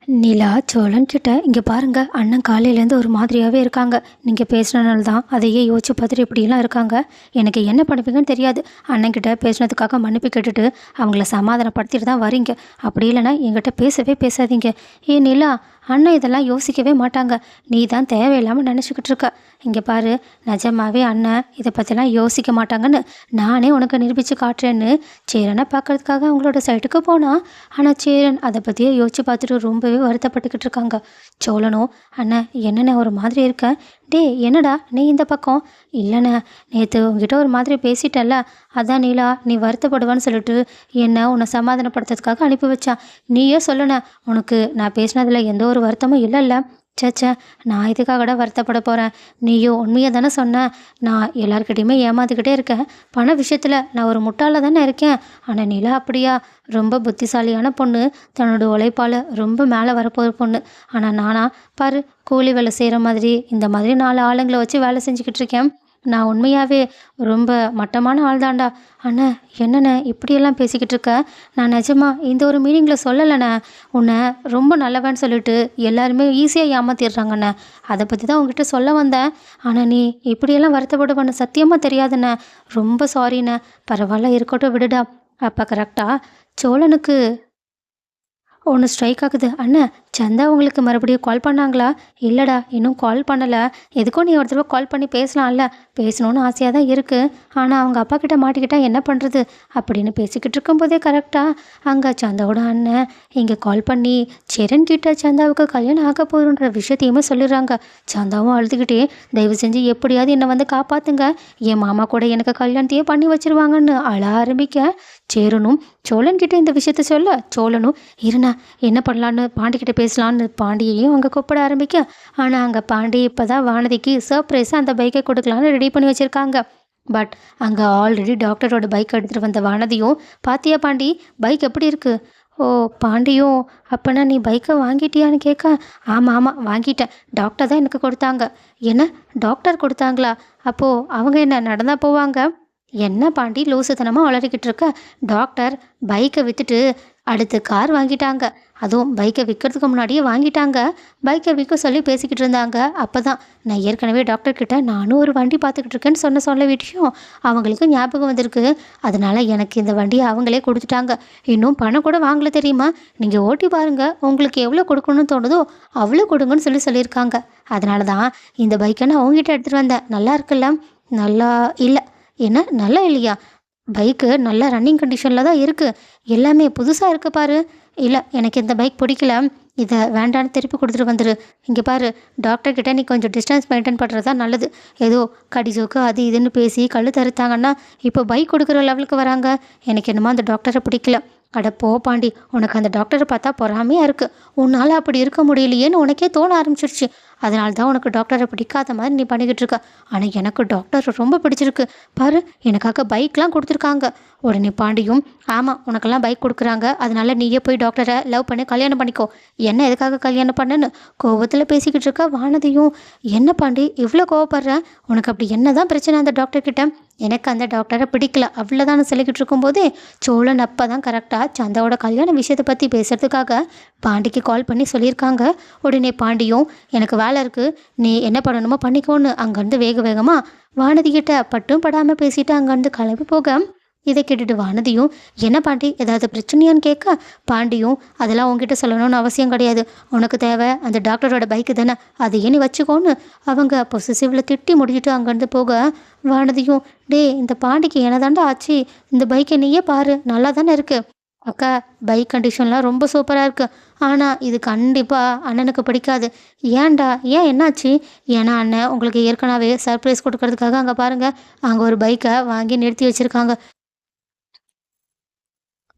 நிலா சோழன் கிட்ட இங்கே பாருங்க, அண்ணன் காலையிலேருந்து ஒரு மாதிரியாகவே இருக்காங்க. நீங்கள் பேசினனால தான் அதையே யோசிச்சு பார்த்துட்டு இப்படிலாம் இருக்காங்க. எனக்கு என்ன பண்ணுவீங்கன்னு தெரியாது. அண்ணன் கிட்ட பேசினதுக்காக மன்னிப்பு கேட்டுட்டு அவங்கள சமாதானப்படுத்திட்டு தான் வரீங்க. அப்படி இல்லைன்னா என்கிட்ட பேசவே பேசாதீங்க. ஏ நிலா, அண்ணன் இதெல்லாம் யோசிக்கவே மாட்டாங்க. நீ தான் தேவையில்லாமல் நினச்சிக்கிட்டு இருக்க. இங்கே பாரு, நிஜமாவே அண்ணன் இதை பற்றிலாம் யோசிக்க மாட்டாங்கன்னு நானே உனக்கு நிரூபித்து காட்டுறேன்னு சேரனை பார்க்கறதுக்காக அவங்களோட சைட்டுக்கு போனால், ஆனால் சேரன் அதை பற்றியே யோசிச்சு பார்த்துட்டு ரொம்பவே வருத்தப்பட்டுக்கிட்டு இருக்காங்க. சோழனும், அண்ணன் என்னண்ணே ஒரு மாதிரி இருக்க? டே என்னடா நீ இந்த பக்கம்? இல்லைண்ணே, நேற்று உங்ககிட்ட ஒரு மாதிரி பேசிட்டல்ல, அதான் நீலா நீ வருத்தப்படுவான்னு சொல்லிட்டு என்னை உன்னை சமாதானப்படுத்துறதுக்காக அனுப்பி வச்சான். நீயே சொல்லுண்ணே, உனக்கு நான் பேசினதில் எந்த ஒரு வருத்தமும் இல்லைல்ல? சேச்சே, நான் இதுக்காகட வருத்தப்பட போகிறேன். நீயும் உண்மையை தானே சொன்ன. நான் எல்லாருக்கிட்டையுமே ஏமாந்துக்கிட்டே இருக்கேன். பண விஷயத்தில் நான் ஒரு முட்டாளாக தானே இருக்கேன். ஆனால் நிலா அப்படியா? ரொம்ப புத்திசாலியான பொண்ணு, தன்னோட உழைப்பால் ரொம்ப மேலே வரப்போகிற பொண்ணு. ஆனால் நானா பாரு, கூலி வேலை செய்கிற மாதிரி இந்த மாதிரி 4 ஆளுங்களை வச்சு வேலை செஞ்சுக்கிட்டு இருக்கேன். நான் உண்மையாகவே ரொம்ப மட்டமான ஆள் தான்டா. அண்ணா, என்னண்ணே இப்படியெல்லாம் பேசிக்கிட்டு இருக்க? நான் நிஜமா இந்த ஒரு மீனிங்கில் சொல்லலைண்ணே. உன்னை ரொம்ப நல்லவன்னு சொல்லிட்டு எல்லாருமே ஈஸியாக ஏமாத்திடுறாங்கண்ணே. அதை பற்றி தான் உங்ககிட்ட சொல்ல வந்தேன். ஆனால் நீ இப்படியெல்லாம் வருத்தப்படுவேன்னு சத்தியமாக தெரியாதுண்ணே. ரொம்ப சாரிண்ணே. பரவாயில்ல, இருக்கட்டும், விடுடா. அப்போ கரெக்டாக சோழனுக்கு ஒன்று ஸ்ட்ரைக் ஆகுது. அண்ணன், சந்தா உங்களுக்கு மறுபடியும் கால் பண்ணாங்களா? இல்லைடா, இன்னும் கால் பண்ணலை. எதுக்கும் நீ ஒரு தடவை கால் பண்ணி பேசலாம்ல? பேசணுன்னு ஆசையாக தான் இருக்குது. ஆனால் அவங்க அப்பா கிட்ட மாட்டிக்கிட்டா என்ன பண்ணுறது அப்படின்னு பேசிக்கிட்டு இருக்கும்போதே கரெக்டாக அங்கே சந்தாவோட அண்ணன் இங்கே கால் பண்ணி சரண் கிட்ட சந்தாவுக்கு கல்யாணம் ஆக போகுதுன்ற விஷயத்தையுமே சொல்லிடுறாங்க. சந்தாவும் அழுதுகிட்டே, தயவு செஞ்சு எப்படியாவது என்னை வந்து காப்பாற்றுங்க, என் மாமா கூட எனக்கு கல்யாணத்தையே பண்ணி வச்சிருவாங்கன்னு அழ ஆரம்பிக்க, சேரனும் சோழன் கிட்ட இந்த விஷயத்த சொல்ல, சோழனும் இருண்ணா என்ன பண்ணலான்னு பாண்டிக்கிட்ட பேசலான்னு பாண்டியையும் அங்கே கூப்பிட ஆரம்பிக்க. ஆனால் அங்கே பாண்டி இப்போ தான் வானதிக்கு சர்ப்ரைஸாக அந்த பைக்கை கொடுக்கலான்னு ரெடி பண்ணி வச்சுருக்காங்க. பட் அங்கே ஆல்ரெடி டாக்டரோட பைக் எடுத்துகிட்டு வந்த வானதியும், பாத்தியா பாண்டி, பைக் எப்படி இருக்குது? ஓ பாண்டியும், அப்போனா நீ பைக்கை வாங்கிட்டியான்னு கேட்க, ஆமாம் ஆமாம் வாங்கிட்டேன், டாக்டர் தான் எனக்கு கொடுத்தாங்க. என்ன, டாக்டர் கொடுத்தாங்களா? அப்போது அவங்க என்ன நடந்தா போவாங்க? என்ன பாண்டி லூசுத்தனமாக வளரிக்கிட்டு இருக்க? டாக்டர் பைக்கை விற்றுட்டு அடுத்து கார் வாங்கிட்டாங்க. அதுவும் பைக்கை விற்கிறதுக்கு முன்னாடியே வாங்கிட்டாங்க. பைக்கை விற்க சொல்லி பேசிக்கிட்டு இருந்தாங்க. அப்போ தான் நான் ஏற்கனவே டாக்டர்கிட்ட நானும் ஒரு வண்டி பார்த்துக்கிட்டு இருக்கேன்னு சொல்ல விஷயம் அவங்களுக்கு ஞாபகம் வந்திருக்கு. அதனால் எனக்கு இந்த வண்டியை அவங்களே கொடுத்துட்டாங்க. இன்னும் பணம் கூட வாங்கல தெரியுமா? நீங்கள் ஓட்டி பாருங்கள், உங்களுக்கு எவ்வளோ கொடுக்கணும்னு தோணுதோ அவ்வளோ கொடுங்கன்னு சொல்லியிருக்காங்க. அதனால தான் இந்த பைக்கை நான் அவங்ககிட்ட எடுத்துகிட்டு வந்தேன். நல்லா இருக்குல்ல? நல்லா இல்லை. என்ன நல்லா இல்லையா? பைக்கு நல்லா ரன்னிங் கண்டிஷனில் தான் இருக்குது. எல்லாமே புதுசாக இருக்குது பாரு. இல்லை, எனக்கு இந்த பைக் பிடிக்கல, இதை வேண்டான்னு திருப்பி கொடுத்துட்டு வந்துடு. இங்கே பாரு, டாக்டர்கிட்ட நீ கொஞ்சம் டிஸ்டன்ஸ் மெயின்டைன் பண்ணுறது தான் நல்லது. ஏதோ கடிஜோக்கு அது இதுன்னு பேசி கழு தருத்தாங்கன்னா இப்போ பைக் கொடுக்குற லெவலுக்கு வராங்க. எனக்கு என்னமோ அந்த டாக்டரை பிடிக்கல. அட போ பாண்டி, உனக்கு அந்த டாக்டரை பார்த்தா பொறாமையாக இருக்குது. உன்னால் அப்படி இருக்க முடியலையேன்னு உனக்கே தோண ஆரம்பிச்சிருச்சு. அதனால தான் உனக்கு டாக்டரை பிடிக்காத மாதிரி நீ பண்ணிக்கிட்டு இருக்க. ஆனால் எனக்கு டாக்டர் ரொம்ப பிடிச்சிருக்கு. பாரு, எனக்காக பைக்லாம் கொடுத்துருக்காங்க. உடனே பாண்டியும், ஆமாம் உனக்கெல்லாம் பைக் கொடுக்குறாங்க, அதனால நீயே போய் டாக்டரை லவ் பண்ணி கல்யாணம் பண்ணிக்கோ. என்ன எதுக்காக கல்யாணம் பண்ணுன்னு கோவத்தில் பேசிக்கிட்டு இருக்க வானதியும், என்ன பாண்டி இவ்வளோ கோவப்படுற? உனக்கு அப்படி என்ன தான் பிரச்சனை அந்த டாக்டர்கிட்ட? எனக்கு அந்த டாக்டரை பிடிக்கல அவ்வளோதான் சொல்லிக்கிட்டு இருக்கும்போதே சோழன் அப்போ தான் கரெக்டாக சந்தாவோட கல்யாண விஷயத்தை பற்றி பேசுகிறதுக்காக பாண்டிக்கு கால் பண்ணி சொல்லியிருக்காங்க. உடனே பாண்டியும், எனக்கு வேலை இருக்குது, நீ என்ன பண்ணணுமோ பண்ணிக்கோன்னு அங்கேருந்து வேகமாக வானதிக்கிட்ட பட்டும் படாமல் பேசிட்டு அங்கேருந்து கிளம்பி போக, இதை கேட்டுட்டு வானதியும், என்ன பாண்டி ஏதாவது பிரச்சனையான்னு கேட்க, பாண்டியும், அதெல்லாம் உங்ககிட்ட சொல்லணும்னு அவசியம் கிடையாது, உனக்கு தேவை அந்த டாக்டரோட பைக்கு தானே, அதையே நீ வச்சுக்கோன்னு அவங்க பொசசிவில் திட்டி முடிச்சுட்டு அங்கேருந்து போக, வானதியும், டே இந்த பாண்டிக்கு என்னதாண்டா ஆச்சு? இந்த பைக்கை நீயே பாரு, நல்லா தானே இருக்குது. அக்கா, பைக் கண்டிஷன்லாம் ரொம்ப சூப்பராக இருக்குது. ஆனால் இது கண்டிப்பாக அண்ணனுக்கு பிடிக்காது. ஏன்டா, ஏன் என்னாச்சு? ஏன்னா அண்ணன் உங்களுக்கு ஏற்கனவே சர்ப்ரைஸ் கொடுக்கறதுக்காக அங்கே பாருங்கள், அங்கே ஒரு பைக்கை வாங்கி நிறுத்தி வச்சுருக்காங்க.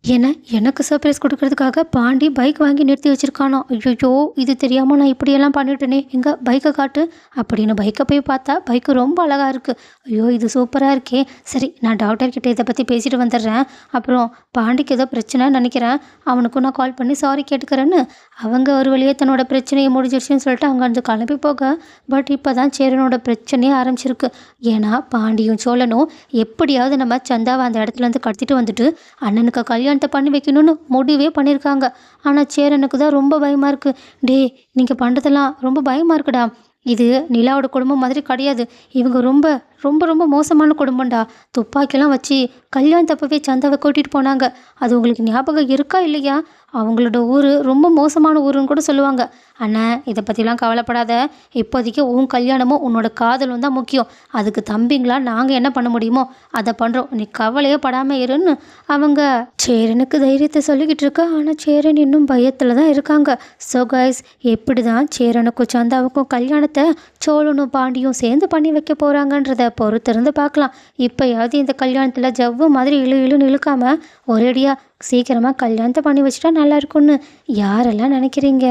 ஏன்னா எனக்கு சர்ப்ரைஸ் கொடுக்கறதுக்காக பாண்டி பைக் வாங்கி நிறுத்தி வச்சுருக்கானோ? ஐயோ, இது தெரியாமல் நான் இப்படியெல்லாம் பண்ணிட்டேனே, எங்கே பைக்கை காட்டு அப்படின்னு பைக்கை போய் பார்த்தா பைக்கு ரொம்ப அழகாக இருக்குது. ஐயோ, இது சூப்பராக இருக்கே. சரி, நான் டாக்டர்கிட்ட இதை பற்றி பேசிட்டு வந்துடுறேன். அப்புறம் பாண்டிக்கு ஏதோ பிரச்சனைன்னு நினைக்கிறேன், அவனுக்கும் நான் கால் பண்ணி சாரி கேட்டுக்கிறேன்னு அவங்க ஒரு வழியே தன்னோட பிரச்சனையை முடிஞ்சிருச்சுன்னு சொல்லிட்டு அங்கேருந்து கிளம்பி போக, பட் இப்போ தான் சேரனோட பிரச்சனையே ஆரம்பிச்சிருக்கு. ஏன்னா பாண்டியும் சோழனும் எப்படியாவது நம்ம சந்தாவை அந்த இடத்துலேருந்து கடத்திட்டு வந்துட்டு அண்ணனுக்கு கல்யாணம் கல்யாணத்தை பண்ணி வைக்கணும்னு முடிவே பண்ணியிருக்காங்க. ஆனால் சேரனுக்கு தான் ரொம்ப பயமாக இருக்குது. டேய், நீங்கள் பண்ணுறதெல்லாம் ரொம்ப பயமாக இருக்குடா. இது நிலாவோட குடும்பம் மாதிரி கிடையாது. இவங்க ரொம்ப ரொம்ப ரொம்ப மோசமான குடும்பம்டா. துப்பாக்கிலாம் வச்சு கல்யாணத்தப்பவே சந்தாவை கூட்டிகிட்டு போனாங்க. அது உங்களுக்கு ஞாபகம் இருக்கா இல்லையா? அவங்களோட ஊர் ரொம்ப மோசமான ஊருன்னு கூட சொல்லுவாங்க. அண்ணன், இதை பற்றிலாம் கவலைப்படாத. இப்போதைக்கு உன் கல்யாணமும் உன்னோட காதலும் தான் முக்கியம். அதுக்கு தம்பிங்களா நாங்கள் என்ன பண்ண முடியுமோ அதை பண்ணுறோம். நீ கவலையே படாமல் இருன்னு அவங்க சேரனுக்கு தைரியத்தை சொல்லிக்கிட்டு இருக்க. ஆனால் சேரன் இன்னும் பயத்தில் தான் இருக்காங்க. ஸோ கைஸ், எப்படி தான் சேரனுக்கும் சந்தாவுக்கும் கல்யாணத்தை சோழனும் பாண்டியும் சேர்ந்து பண்ணி வைக்க போகிறாங்கன்றத பொறுத்திருந்து பார்க்கலாம். இப்போயாவது இந்த கல்யாணத்தில் ஜவ்வு மாதிரி இழுன்னு இழுக்காமல் ஒரேடியாக சீக்கிரமாக கல்யாணத்தை பண்ணி வச்சுட்டா நல்லா இருக்கும்னு யாரெல்லாம் நினைக்கிறீங்க?